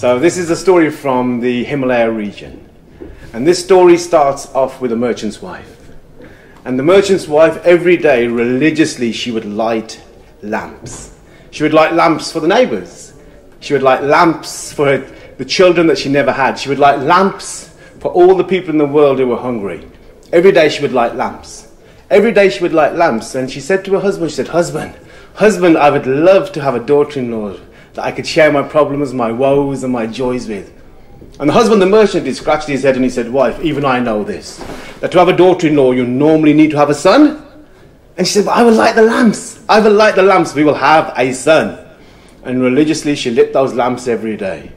So this is a story from the Himalaya region. And this story starts off with a merchant's wife. And the merchant's wife, every day, religiously, she would light lamps. She would light lamps for the neighbours. She would light lamps for the children that she never had. She would light lamps for all the people in the world who were hungry. Every day she would light lamps. Every day she would light lamps. And she said to her husband, she said, Husband, I would love to have a daughter-in-law that I could share my problems, my woes and my joys with. And the husband, the merchant, he scratched his head and he said, Wife, even I know this, that to have a daughter-in-law you normally need to have a son. And she said, but I will light the lamps. I will light the lamps. We will have a son. And religiously she lit those lamps every day.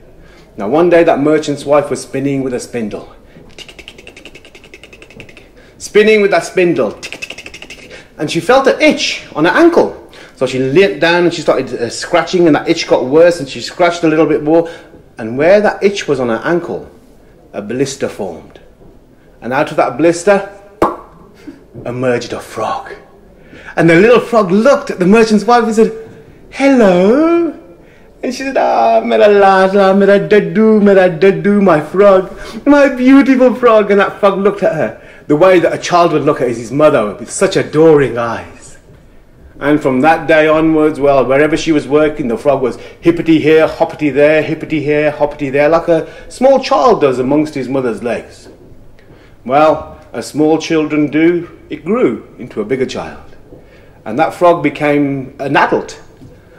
Now one day that merchant's wife was spinning with a spindle. Spinning with that spindle. And she felt an itch on her ankle. So she leant down and she started scratching, and that itch got worse, and she scratched a little bit more. And where that itch was on her ankle, a blister formed. And out of that blister emerged a frog. And the little frog looked at the merchant's wife and said, Hello. And she said, mera lala, mera dadu, my frog, my beautiful frog. And that frog looked at her the way that a child would look at his mother, with such adoring eyes. And from that day onwards, well, wherever she was working, the frog was hippity here, hoppity there, hippity here, hoppity there, like a small child does amongst his mother's legs. Well, as small children do, it grew into a bigger child. And that frog became an adult.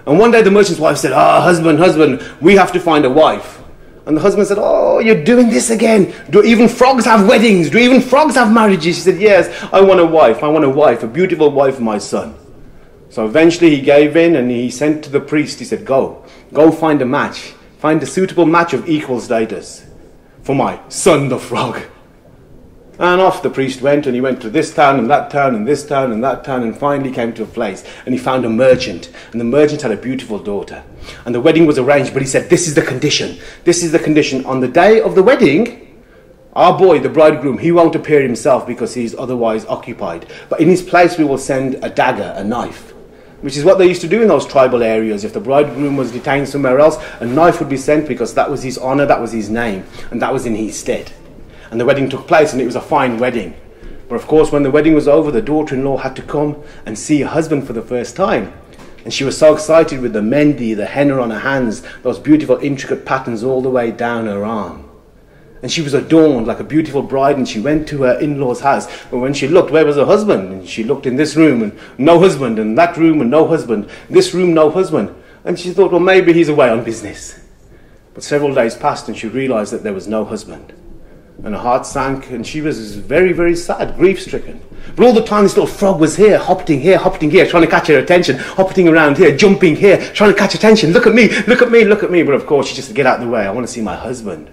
And one day the merchant's wife said, husband, we have to find a wife. And the husband said, oh, you're doing this again. Do even frogs have weddings? Do even frogs have marriages? She said, yes, I want a wife, a beautiful wife for my son. So eventually he gave in and he sent to the priest, he said, go find a match. Find a suitable match of equal status for my son the frog. And off the priest went, and he went to this town and that town and this town and that town, and finally came to a place and he found a merchant, and the merchant had a beautiful daughter. And the wedding was arranged, but he said, this is the condition. This is the condition. On the day of the wedding, our boy, the bridegroom, he won't appear himself because he's otherwise occupied. But in his place we will send a dagger, a knife. Which is what they used to do in those tribal areas. If the bridegroom was detained somewhere else, a knife would be sent because that was his honour, that was his name, and that was in his stead. And the wedding took place, and it was a fine wedding. But of course, when the wedding was over, the daughter-in-law had to come and see her husband for the first time. And she was so excited with the mendi, the henna on her hands, those beautiful intricate patterns all the way down her arm. And she was adorned like a beautiful bride, and she went to her in-law's house. But when she looked, where was her husband? And she looked in this room, and no husband, and that room, and no husband, this room, no husband. And she thought, well, maybe he's away on business. But several days passed, and she realized that there was no husband. And her heart sank, and she was very, very sad, grief-stricken. But all the time this little frog was here, hopping here, trying to catch her attention, hopping around here, jumping here, trying to catch attention. Look at me, look at me, look at me. But of course, she just said, get out of the way, I want to see my husband.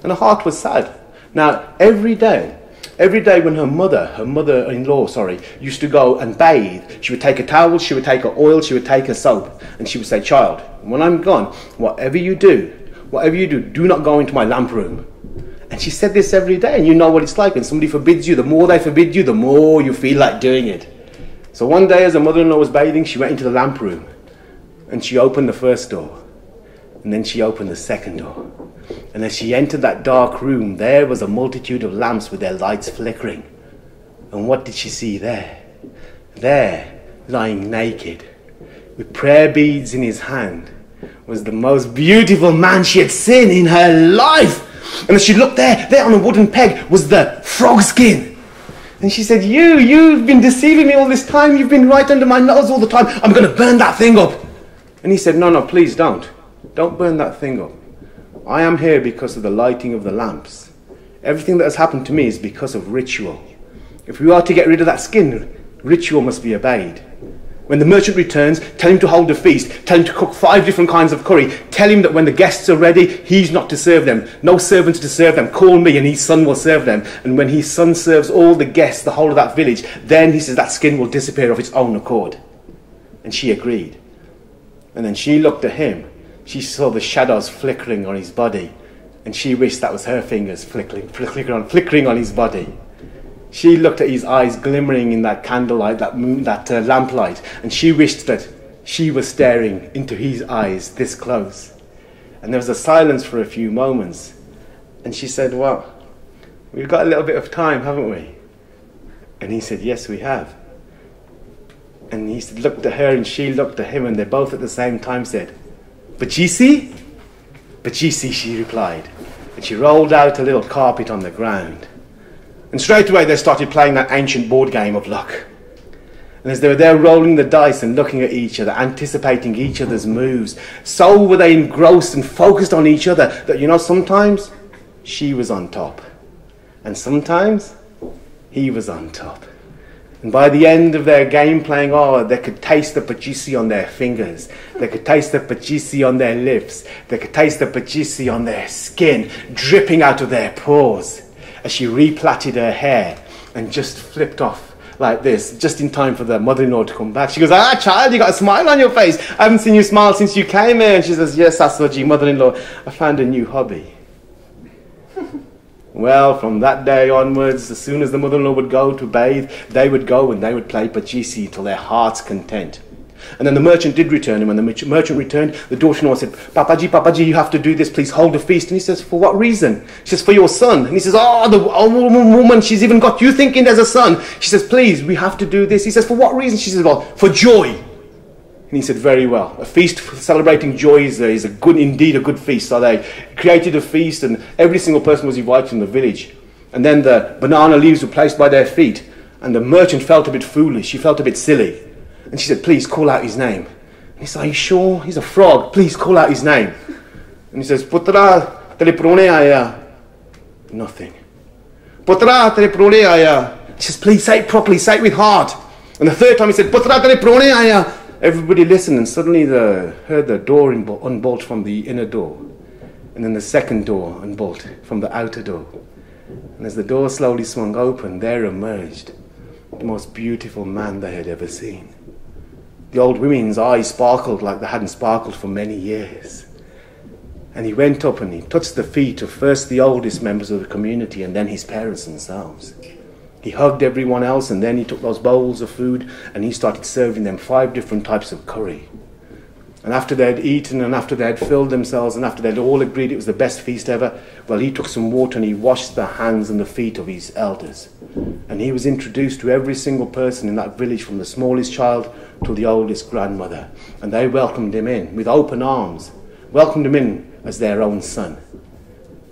And her heart was sad. Now, every day when her mother-in-law, used to go and bathe, she would take a towel, she would take her oil, she would take her soap, and she would say, child, when I'm gone, whatever you do, do not go into my lamp room. And she said this every day, and you know what it's like when somebody forbids you. The more they forbid you, the more you feel like doing it. So one day as her mother-in-law was bathing, she went into the lamp room, and she opened the first door, and then she opened the second door. And as she entered that dark room, there was a multitude of lamps with their lights flickering. And what did she see there? There, lying naked, with prayer beads in his hand, was the most beautiful man she had seen in her life. And as she looked there on a wooden peg was the frog skin. And she said, you've been deceiving me all this time. You've been right under my nose all the time. I'm going to burn that thing up. And he said, no, please don't. Don't burn that thing up. I am here because of the lighting of the lamps. Everything that has happened to me is because of ritual. If we are to get rid of that skin, ritual must be obeyed. When the merchant returns, tell him to hold a feast. Tell him to cook 5 different kinds of curry. Tell him that when the guests are ready, he's not to serve them. No servants to serve them. Call me and his son will serve them. And when his son serves all the guests, the whole of that village, then he says that skin will disappear of its own accord. And she agreed. And then she looked at him. She saw the shadows flickering on his body. And she wished that was her fingers flickering on his body. She looked at his eyes glimmering in that candlelight, that lamplight, and she wished that she was staring into his eyes this close. And there was a silence for a few moments. And she said, well, we've got a little bit of time, haven't we? And he said, yes, we have. And he looked at her and she looked at him, and they both at the same time said, Bajisi? Bajisi, she replied. And she rolled out a little carpet on the ground. And straight away they started playing that ancient board game of luck. And as they were there rolling the dice and looking at each other, anticipating each other's moves, so were they engrossed and focused on each other that, you know, sometimes she was on top. And sometimes he was on top. And by the end of their game playing, they could taste the pachisi on their fingers. They could taste the pachisi on their lips. They could taste the pachisi on their skin, dripping out of their pores. As she replaited her hair and just flipped off like this, just in time for the mother-in-law to come back. She goes, child, you got a smile on your face. I haven't seen you smile since you came here. And she says, yes, Aswaji, mother-in-law, I found a new hobby. Well, from that day onwards, as soon as the mother-in-law would go to bathe, they would go and they would play pachisi till their heart's content. And then the merchant did return, and when the merchant returned, the daughter-in-law said, Papaji, you have to do this, please hold a feast. And he says, for what reason? She says, for your son. And he says, the old woman, she's even got you thinking there's a son. She says, please, we have to do this. He says, for what reason? She says, well, for joy. And he said, very well. A feast celebrating joy is indeed a good feast. So they created a feast, and every single person was invited in the village. And then the banana leaves were placed by their feet, and the merchant felt a bit foolish. She felt a bit silly. And she said, please call out his name. And he said, are you sure? He's a frog. Please call out his name. And he says, Putra teleprone aya. Nothing. Putra teleprone aya. He says, please say it properly. Say it with heart. And the third time he said, Putra teleprone aya. Everybody listened, and suddenly they heard the door unbolt from the inner door. And then the second door unbolt from the outer door. And as the door slowly swung open, there emerged the most beautiful man they had ever seen. The old women's eyes sparkled like they hadn't sparkled for many years. And he went up and he touched the feet of first the oldest members of the community and then his parents themselves. He hugged everyone else, and then he took those bowls of food and he started serving them 5 different types of curry. And after they had eaten and after they had filled themselves and after they had all agreed it was the best feast ever, well, he took some water and he washed the hands and the feet of his elders. And he was introduced to every single person in that village, from the smallest child to the oldest grandmother. And they welcomed him in with open arms, welcomed him in as their own son.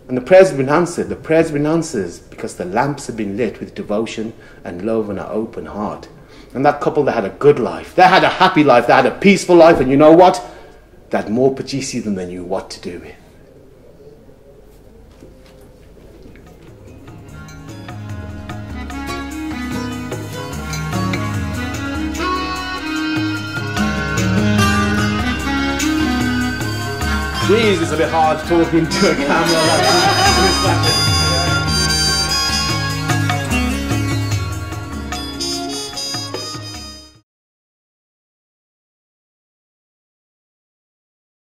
And the prayers had been answered. The prayers had been answered because the lamps had been lit with devotion and love and an open heart. And that couple, they had a good life. They had a happy life. They had a peaceful life. And you know what? They had more pachisi than they knew what to do with. Jeez, it's a bit hard talking to a camera like that.